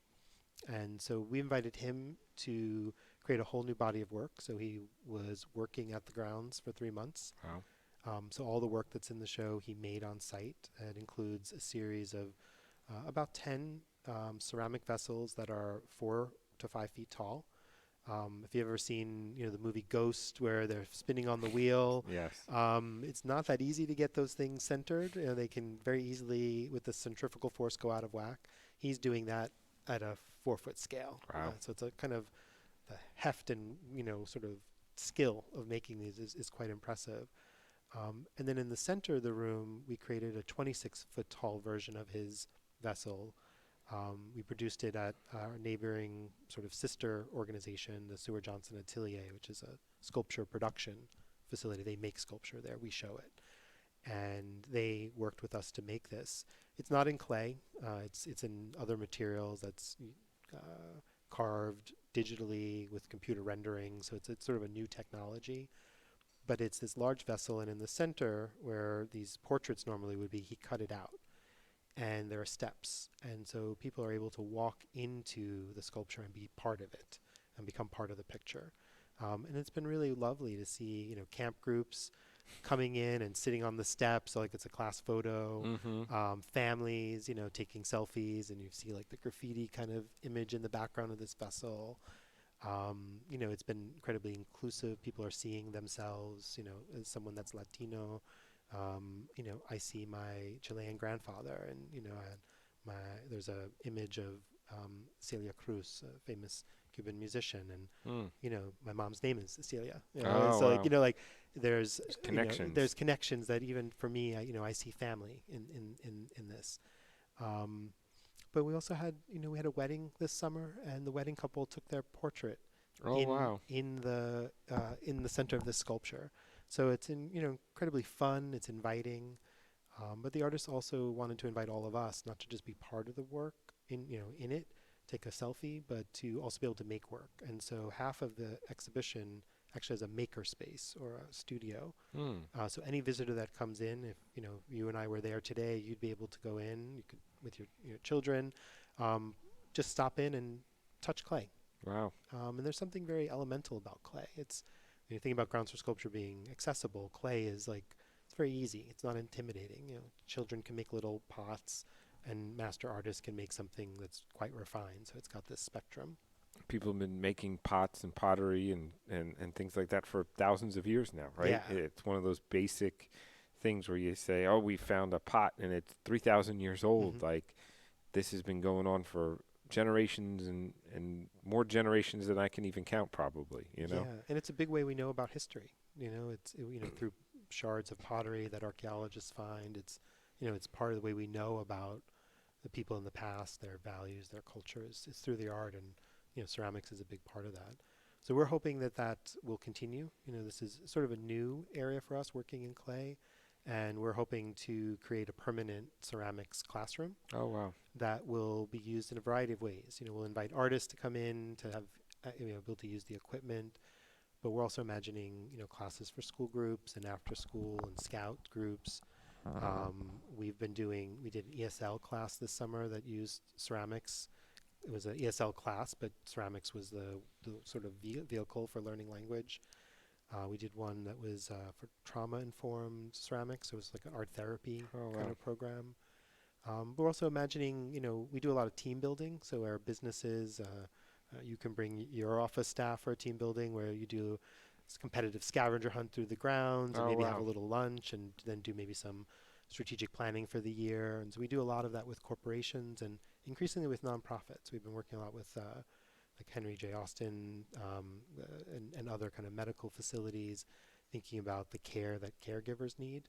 And so we invited him to create a whole new body of work. So he was working at the grounds for 3 months. Wow. So all the work that's in the show he made on site. It includes a series of about 10 ceramic vessels that are 4 to 5 feet tall. If you've ever seen, the movie Ghost, where they're spinning on the wheel, Yes. it's not that easy to get those things centered. They can very easily, with the centrifugal force, go out of whack. He's doing that at a 4-foot scale. Wow. So it's a kind of the heft and, sort of skill of making these is quite impressive. And then in the center of the room, we created a 26-foot tall version of his vessel. We produced it at our neighboring sort of sister organization, the Seward Johnson Atelier, which is a sculpture production facility. They make sculpture there. We show it. And they worked with us to make this. It's not in clay. It's in other materials that's carved digitally with computer rendering. So it's sort of a new technology. But it's this large vessel, and in the center, where these portraits normally would be, he cut it out. And there are steps, and so people are able to walk into the sculpture and be part of it and become part of the picture. And it's been really lovely to see, camp groups coming in and sitting on the steps, like it's a class photo, families, taking selfies, and you see the graffiti kind of image in the background of this vessel. It's been incredibly inclusive. People are seeing themselves, as someone that's Latino. I see my Chilean grandfather, and there's a image of Celia Cruz, a famous Cuban musician, and my mom's name is Celia. Wow. There's connections. There's connections that even for me, I see family in this. But we also had we had a wedding this summer, and the wedding couple took their portrait in the center of this sculpture. So it's incredibly fun. It's inviting, but the artists also wanted to invite all of us, not to just be part of the work in it, take a selfie, but to also be able to make work. And so half of the exhibition actually has a maker space or a studio. So any visitor that comes in, if you and I were there today, you'd be able to go in. You could with your children, just stop in and touch clay. Wow. And there's something very elemental about clay. It's when you think about grounds for sculpture being accessible, clay is it's very easy. It's not intimidating. Children can make little pots, and master artists can make something that's quite refined. So it's got this spectrum. People have been making pots and pottery and things like that for thousands of years now, right? Yeah. It's one of those basic things where you say, oh, we found a pot and it's 3,000 years old. This has been going on for generations and more generations than I can even count, probably. You know. Yeah, and it's a big way we know about history. Through shards of pottery that archaeologists find. It's part of the way we know about the people in the past, their values, their cultures. It's through the art, and ceramics is a big part of that. So we're hoping that will continue. This is sort of a new area for us, working in clay, and we're hoping to create a permanent ceramics classroom. Oh, wow. That will be used in a variety of ways. We'll invite artists to come in to have able to use the equipment, but we're also imagining classes for school groups and after school and scout groups. We did an ESL class this summer that used ceramics. It was an ESL class, but ceramics was the sort of vehicle for learning language. We did one that was for trauma-informed ceramics. So it was like an art therapy kind of program. We're also imagining, we do a lot of team building. So our businesses, you can bring your office staff for a team building where you do competitive scavenger hunt through the grounds, and maybe have a little lunch, and then do maybe some strategic planning for the year. And so we do a lot of that with corporations and increasingly with nonprofits. We've been working a lot with like Henry J. Austin and other kind of medical facilities, thinking about the care that caregivers need,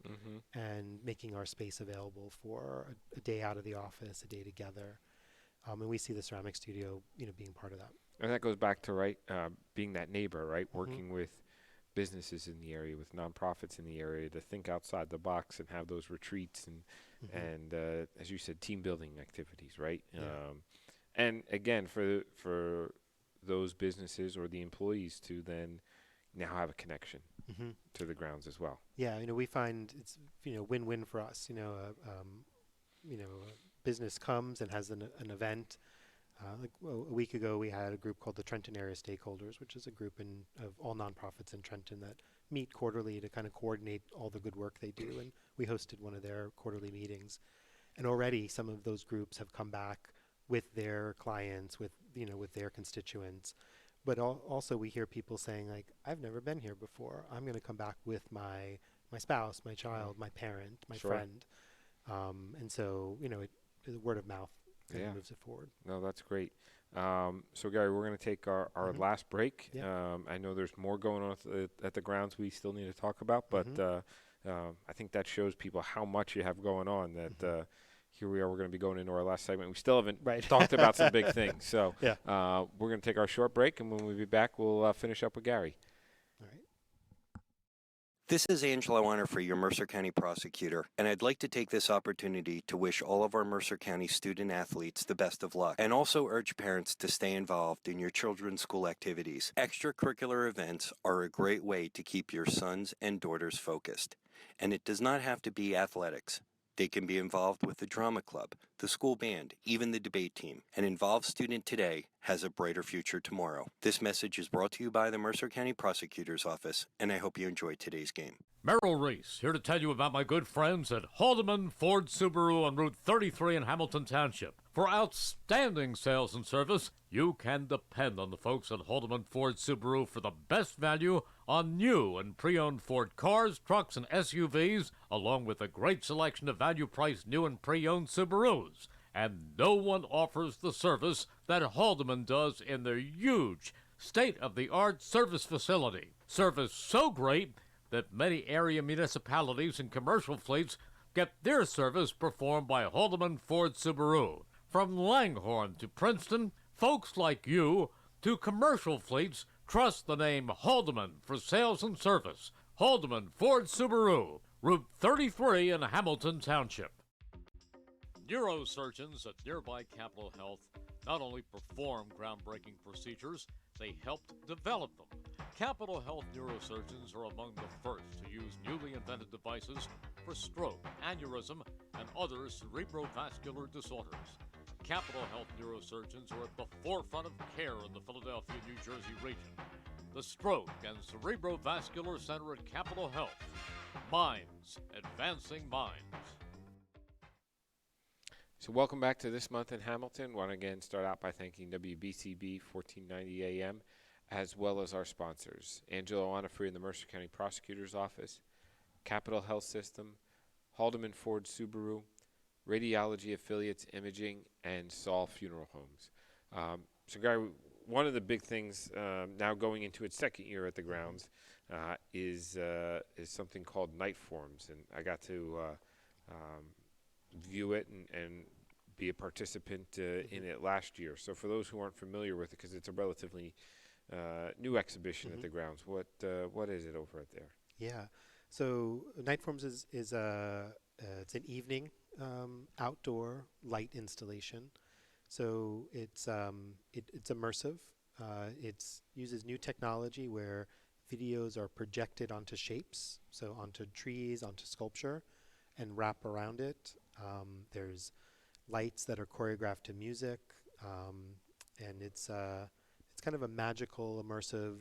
and making our space available for a day out of the office, a day together. And we see the ceramic studio, being part of that. And that goes back to being that neighbor, right? Working with businesses in the area, with nonprofits in the area, to think outside the box and have those retreats and as you said, team building activities, right? Yeah. And again, for those businesses or the employees to then now have a connection to the grounds as well. Yeah, we find it's win-win for us. A business comes and has an event. A week ago, we had a group called the Trenton Area Stakeholders, which is a group of all nonprofits in Trenton that meet quarterly to kind of coordinate all the good work they do. And we hosted one of their quarterly meetings. And already some of those groups have come back with their clients, with their constituents. But also we hear people saying, like, I've never been here before. I'm going to come back with my spouse, my child, my parent, my friend. And so, the word of mouth kind of moves it forward. No, that's great. So, Gary, we're going to take our last break. Yep. I know there's more going on at the grounds we still need to talk about, but I think that shows people how much you have going on, that here we are. We're going to be going into our last segment. We still haven't talked about some big things. So we're going to take our short break, and when we be back, we'll finish up with Gary. All right. This is Angelo Honor for your Mercer County prosecutor, and I'd like to take this opportunity to wish all of our Mercer County student athletes the best of luck, and also urge parents to stay involved in your children's school activities. Extracurricular events are a great way to keep your sons and daughters focused, and it does not have to be athletics. They can be involved with the drama club, the school band, even the debate team. An involved student today has a brighter future tomorrow. This message is brought to you by the Mercer County Prosecutor's Office, and I hope you enjoyed today's game. Merrill Reese, here to tell you about my good friends at Haldeman Ford Subaru on Route 33 in Hamilton Township. For outstanding sales and service, you can depend on the folks at Haldeman Ford Subaru for the best value on new and pre-owned Ford cars, trucks, and SUVs, along with a great selection of value-priced new and pre-owned Subarus. And no one offers the service that Haldeman does in their huge, state-of-the-art service facility. Service so great that many area municipalities and commercial fleets get their service performed by Haldeman Ford Subaru. From Langhorne to Princeton, folks like you to commercial fleets trust the name Haldeman for sales and service. Haldeman Ford Subaru, Route 33 in Hamilton Township. Neurosurgeons at nearby Capital Health not only perform groundbreaking procedures, they helped develop them. Capital Health neurosurgeons are among the first to use newly invented devices for stroke, aneurysm, and other cerebrovascular disorders. Capital Health neurosurgeons are at the forefront of care in the Philadelphia, New Jersey region. The Stroke and Cerebrovascular Center at Capital Health. Minds advancing minds. So welcome back to This Month in Hamilton. Want to again start out by thanking WBCB 1490 AM, as well as our sponsors, Angelo Onifree in the Mercer County Prosecutor's Office, Capital Health System, Haldeman Ford Subaru, Radiology Affiliates Imaging, and Saul Funeral Homes. So, Gary, one of the big things now going into its second year at the grounds is something called night forums, and I got to view it and be a participant in it last year. So, for those who aren't familiar with it, because it's a relatively new exhibition at the grounds, what is it over at there? Yeah. So Night Forms is it's an evening outdoor light installation. So it's immersive. It uses new technology where videos are projected onto shapes, so onto trees, onto sculpture, and wrap around it. There's lights that are choreographed to music, and it's kind of a magical, immersive,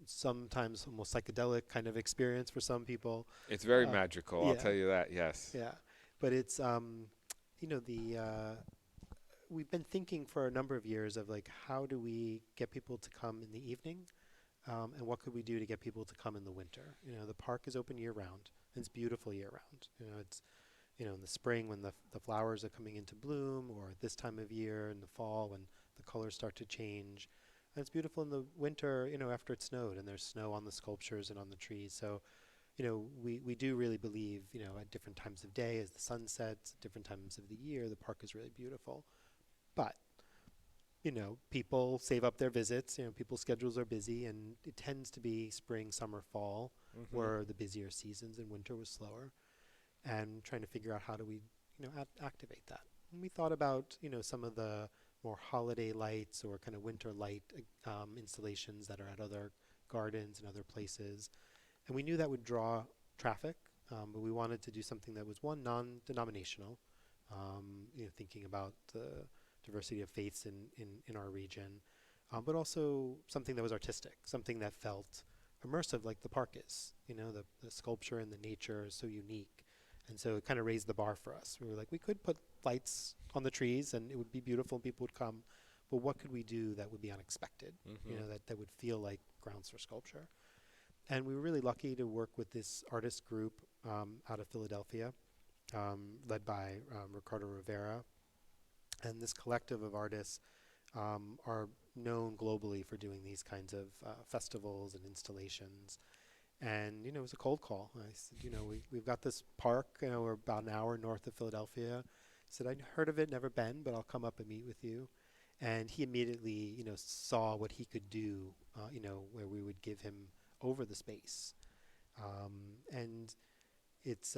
sometimes almost psychedelic kind of experience for some people. It's very magical, I'll yeah. tell you that, yes. Yeah, but it's we've been thinking for a number of years of like how do we get people to come in the evening, and what could we do to get people to come in the winter? The park is open year round. And it's beautiful year round. It's in the spring when the flowers are coming into bloom, or this time of year in the fall when the colors start to change. And it's beautiful in the winter, after it snowed and there's snow on the sculptures and on the trees. So, we do really believe, at different times of day as the sun sets, at different times of the year, the park is really beautiful. But, people save up their visits, people's schedules are busy, and it tends to be spring, summer, fall were the busier seasons, and winter was slower. And trying to figure out how do we, activate that. And we thought about, some of the more holiday lights or kind of winter light installations that are at other gardens and other places. And we knew that would draw traffic, but we wanted to do something that was, one, non-denominational, thinking about the diversity of faiths in our region, but also something that was artistic, something that felt immersive like the park is. The sculpture and the nature is so unique. And so it kind of raised the bar for us. We were like, we could put lights on the trees and it would be beautiful and people would come, but what could we do that would be unexpected, that would feel like grounds for sculpture? And we were really lucky to work with this artist group out of Philadelphia, led by Ricardo Rivera. And this collective of artists are known globally for doing these kinds of festivals and installations. And, it was a cold call. I said, we've got this park, we're about an hour north of Philadelphia. I said, I'd heard of it, never been, but I'll come up and meet with you. And he immediately, saw what he could do, where we would give him over the space. And it's,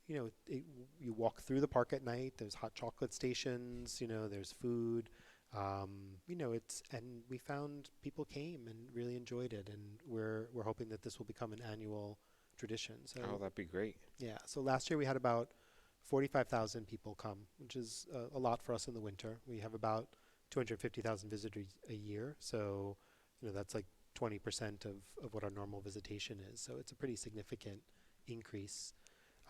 you walk through the park at night, there's hot chocolate stations, there's food. And we found people came and really enjoyed it, and we're hoping that this will become an annual tradition. So that'd be great. Yeah. So last year we had about 45,000 people come, which is a lot for us in the winter. We have about 250,000 visitors a year. So, that's like 20% of what our normal visitation is. So it's a pretty significant increase.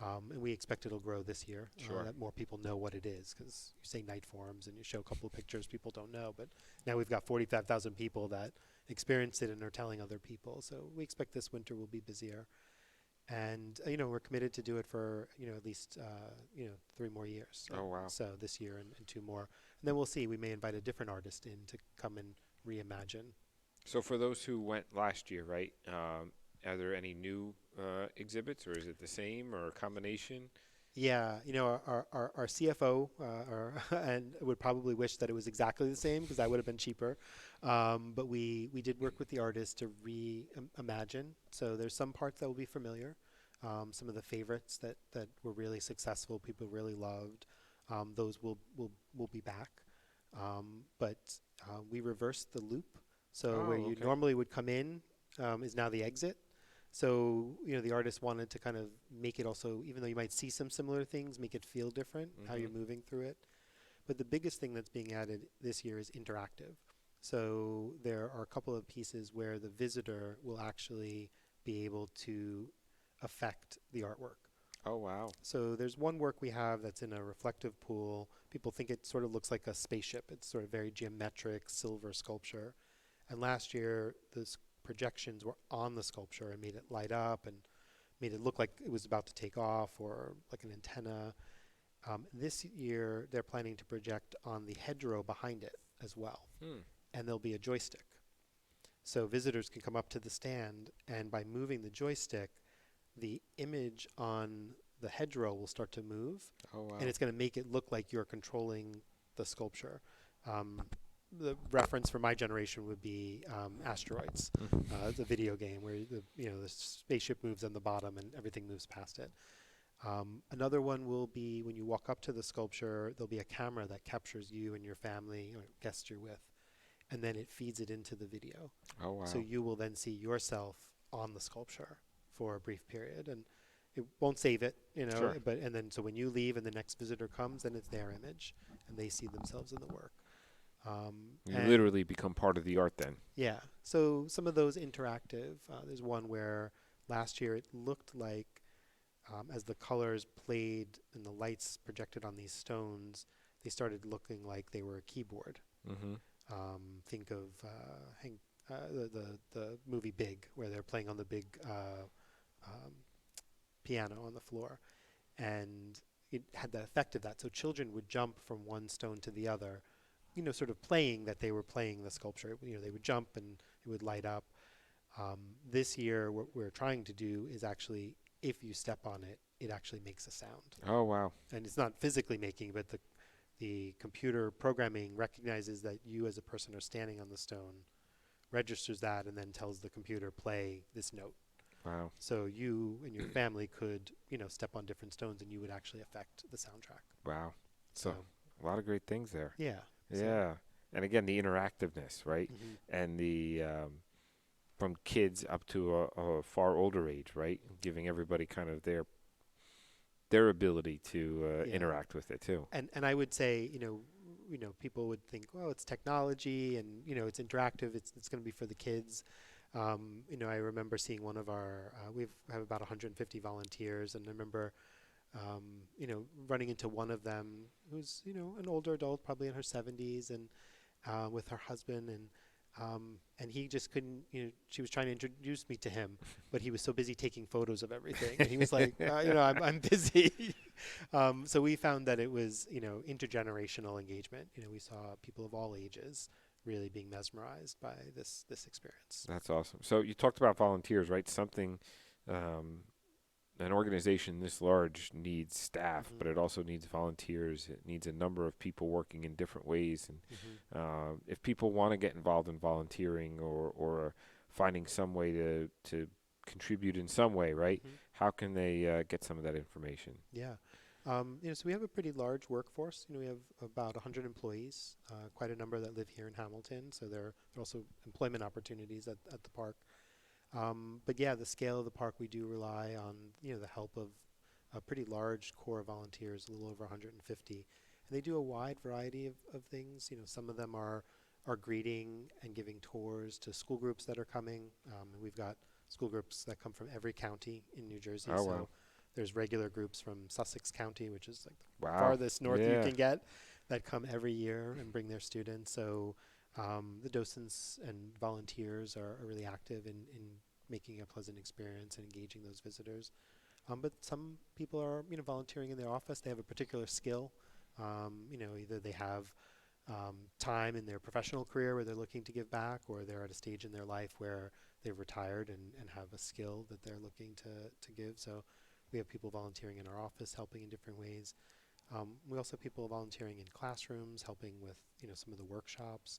And we expect it'll grow this year, that more people know what it is, because you say night forums and you show a couple of pictures, people don't know. But now we've got 45,000 people that experience it and are telling other people. So we expect this winter will be busier. And, we're committed to do it for, at least, 3 more years. Oh, wow. So this year and 2 more. And then we'll see. We may invite a different artist in to come and reimagine. So for those who went last year, right, are there any new exhibits, or is it the same or a combination? Yeah, our CFO and would probably wish that it was exactly the same, because that would have been cheaper. But we did work with the artists to reimagine. So there's some parts that will be familiar, some of the favorites that were really successful, people really loved. Those will be back. But we reversed the loop. So where you normally would come in is now the exit. So, the artist wanted to kind of make it also, even though you might see some similar things, make it feel different, how you're moving through it. But the biggest thing that's being added this year is interactive. So there are a couple of pieces where the visitor will actually be able to affect the artwork. Oh, wow. So there's one work we have that's in a reflective pool. People think it sort of looks like a spaceship. It's sort of very geometric, silver sculpture. And last year, the projections were on the sculpture and made it light up and made it look like it was about to take off, or like an antenna. This year, they're planning to project on the hedgerow behind it as well. And there'll be a joystick. So visitors can come up to the stand, and by moving the joystick, the image on the hedgerow will start to move. Oh, wow. And it's going to make it look like you're controlling the sculpture. The reference for my generation would be Asteroids. It's a video game where the spaceship moves on the bottom and everything moves past it. Another one will be when you walk up to the sculpture, there'll be a camera that captures you and your family or guests you're with, and then it feeds it into the video. Oh, wow. So you will then see yourself on the sculpture for a brief period, and it won't save it, Sure. and then so when you leave and the next visitor comes, then it's their image, and they see themselves in the work. You and literally become part of the art then. Yeah. So some of those interactive. There's one where last year it looked like as the colors played and the lights projected on these stones, they started looking like they were a keyboard. Mm-hmm. Think of the movie Big, where they're playing on the big piano on the floor, and it had the effect of that. So children would jump from one stone to the other, sort of playing that they were playing the sculpture. They would jump and it would light up. This year, what we're trying to do is actually, if you step on it, it actually makes a sound. Oh, wow. And it's not physically making, but the computer programming recognizes that you as a person are standing on the stone, registers that, and then tells the computer, play this note. Wow. So you and your family could, step on different stones, and you would actually affect the soundtrack. Wow. So a lot of great things there. Yeah. Yeah. And again, the interactiveness, right? Mm-hmm. And the from kids up to a far older age, right? Giving everybody kind of their ability to interact with it too. And I would say, people would think, well, it's technology and it's interactive. It's going to be for the kids. I remember seeing one of our. We have about 150 volunteers, and I remember, running into one of them who's an older adult, probably in her 70s, and with her husband, and he just couldn't. She was trying to introduce me to him, but he was so busy taking photos of everything, and he was like, I'm busy. So we found that it was intergenerational engagement. We saw people of all ages really being mesmerized by this experience. That's awesome. So you talked about volunteers, right? Something, an organization this large needs staff, Mm-hmm. but it also needs volunteers. It needs a number of people working in different ways. And Mm-hmm. if people want to get involved in volunteering or finding some way to contribute in some way, right? Mm-hmm. How can they get some of that information? Yeah. So we have a pretty large workforce. We have about 100 employees, quite a number that live here in Hamilton. So there are also employment opportunities at the park. But yeah, the scale of the park, we do rely on, the help of a pretty large core of volunteers, a little over 150. And they do a wide variety of things. Some of them are greeting and giving tours to school groups that are coming. And we've got school groups that come from every county in New Jersey. Oh, so wow. There's regular groups from Sussex County, which is like the Wow. farthest north you Yeah. can get, that come every year and bring their students. So the docents and volunteers are really active in making a pleasant experience and engaging those visitors. But some people are, volunteering in their office. They have a particular skill. Either they have time in their professional career where they're looking to give back, or they're at a stage in their life where they've retired and have a skill that they're looking to give. So we have people volunteering in our office, helping in different ways. We also have people volunteering in classrooms, helping with some of the workshops.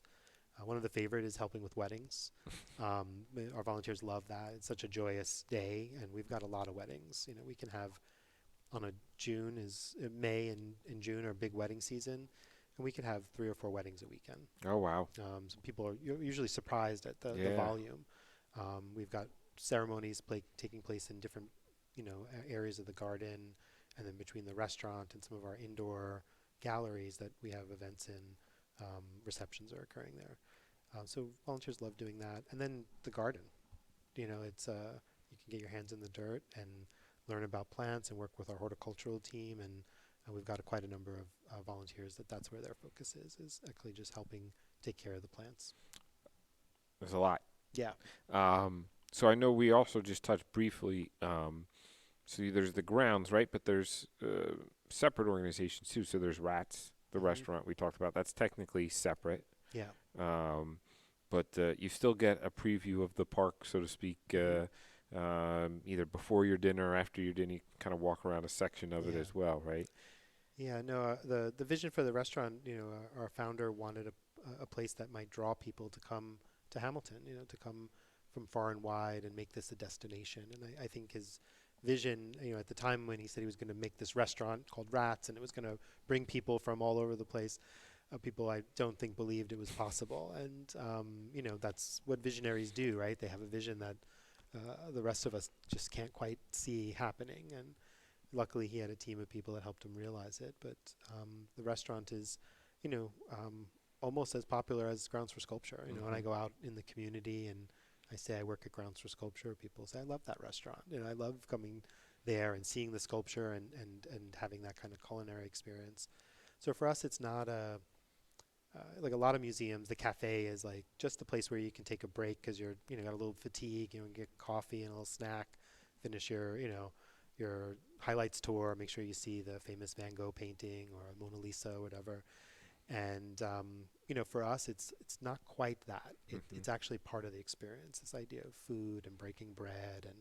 One of the favorite is helping with weddings. Our volunteers love that. It's such a joyous day, and we've got a lot of weddings. We can have May and June are big wedding season, and we could have 3 or 4 weddings a weekend. Oh, wow. So people are usually surprised at the Yeah. volume. We've got ceremonies taking place in different areas of the garden, and then between the restaurant and some of our indoor galleries that we have events in, receptions are occurring there. So volunteers love doing that. And then the garden, it's you can get your hands in the dirt and learn about plants and work with our horticultural team, and we've got quite a number of volunteers that's where their focus is actually just helping take care of the plants. There's a lot. Yeah. So I know we also just touched briefly. So there's the grounds, right? But there's separate organizations too. So there's Rats, the restaurant we talked about. That's technically separate. Yeah. But you still get a preview of the park, so to speak, either before your dinner or after your dinner. You can kind of walk around a section of it as well, right? Yeah, no, the vision for the restaurant, our founder wanted a place that might draw people to come to Hamilton, to come from far and wide and make this a destination. And I think his vision, at the time when he said he was going to make this restaurant called Rats and it was going to bring people from all over the place, people I don't think believed it was possible. And, that's what visionaries do, right? They have a vision that the rest of us just can't quite see happening. And luckily he had a team of people that helped him realize it. But the restaurant is, almost as popular as Grounds for Sculpture. When I go out in the community and I say I work at Grounds for Sculpture, people say, I love that restaurant. I love coming there and seeing the sculpture and having that kind of culinary experience. So for us, it's not like a lot of museums, the cafe is like just the place where you can take a break because you're, got a little fatigue, get coffee and a little snack, finish your, your highlights tour, make sure you see the famous Van Gogh painting or Mona Lisa or whatever. And, for us, it's not quite that. It's actually part of the experience, this idea of food and breaking bread and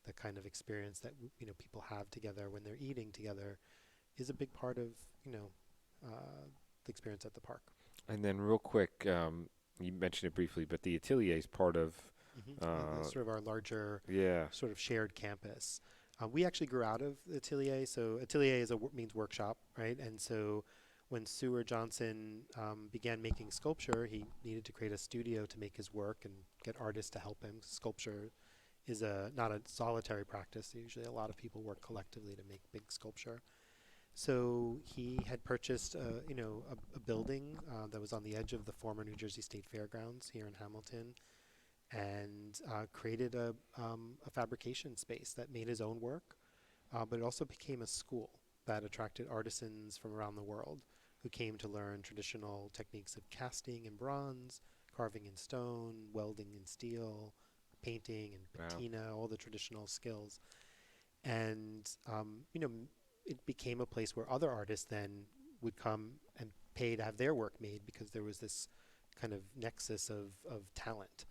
the kind of experience that, people have together when they're eating together is a big part of, the experience at the park. And then real quick, you mentioned it briefly, but the Atelier is part of sort of our larger sort of shared campus. We actually grew out of the Atelier. So Atelier means workshop, right? And so when Seward Johnson began making sculpture, he needed to create a studio to make his work and get artists to help him. Sculpture is not a solitary practice. Usually a lot of people work collectively to make big sculpture. So he had purchased a building that was on the edge of the former New Jersey State Fairgrounds here in Hamilton, and created a fabrication space that made his own work, but it also became a school that attracted artisans from around the world who came to learn traditional techniques of casting in bronze, carving in stone, welding in steel, painting and patina, all the traditional skills. And, it became a place where other artists then would come and pay to have their work made because there was this kind of nexus of talent.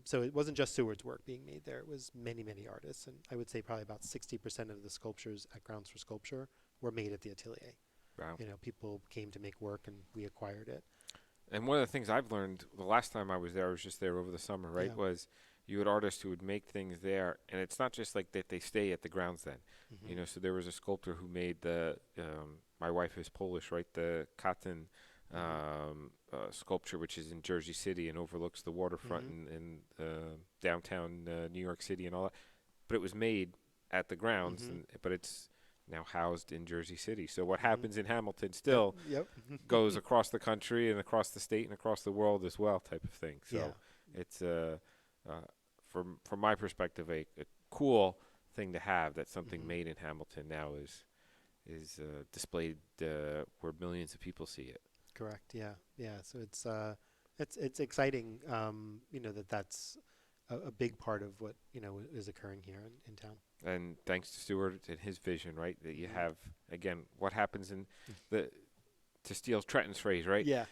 So it wasn't just Seward's work being made there. It was many, many artists. And I would say probably about 60% of the sculptures at Grounds for Sculpture were made at the Atelier. Wow. People came to make work and we acquired it. And one of the things I've learned the last time I was there, I was just there over the summer, right, was you had artists who would make things there. And it's not just like that they stay at the grounds then. So there was a sculptor who made my wife is Polish, right, the Cotton sculpture, which is in Jersey City and overlooks the waterfront in downtown New York City and all that. But it was made at the grounds, but it's now housed in Jersey City. So what happens in Hamilton still goes across the country and across the state and across the world as well, type of thing. So it's from my perspective a cool thing to have, that something made in Hamilton now is displayed where millions of people see it. Correct. Yeah. So it's exciting. That's a big part of what is occurring here in town. And thanks to Seward and his vision, right? That you have again what happens in to steal Trenton's phrase, right? Yeah.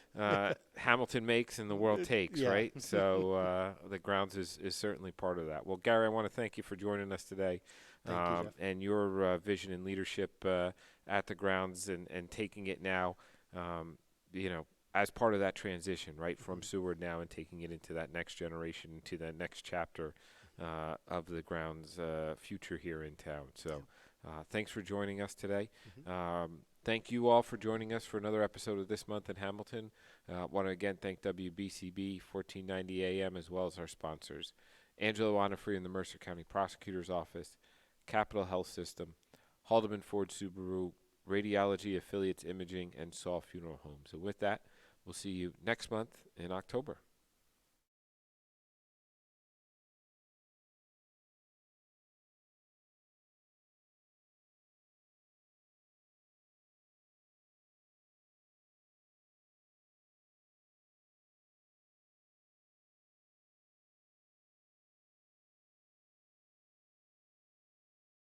Hamilton makes and the world takes, right? So the grounds is certainly part of that. Well, Gary, I want to thank you for joining us today. Thank you, Jeff. And your vision and leadership at the grounds and taking it now, as part of that transition, right, from Seward now and taking it into that next generation, into that next chapter of the grounds future here in town. So thanks for joining us today. Thank you all for joining us for another episode of This Month in Hamilton. Want to again thank WBCB 1490 AM as well as our sponsors, Angelo Onifree in the Mercer County Prosecutor's Office, Capital Health System, Haldeman Ford Subaru, Radiology Affiliates Imaging, and Saw Funeral Homes. And with that, we'll see you next month in October.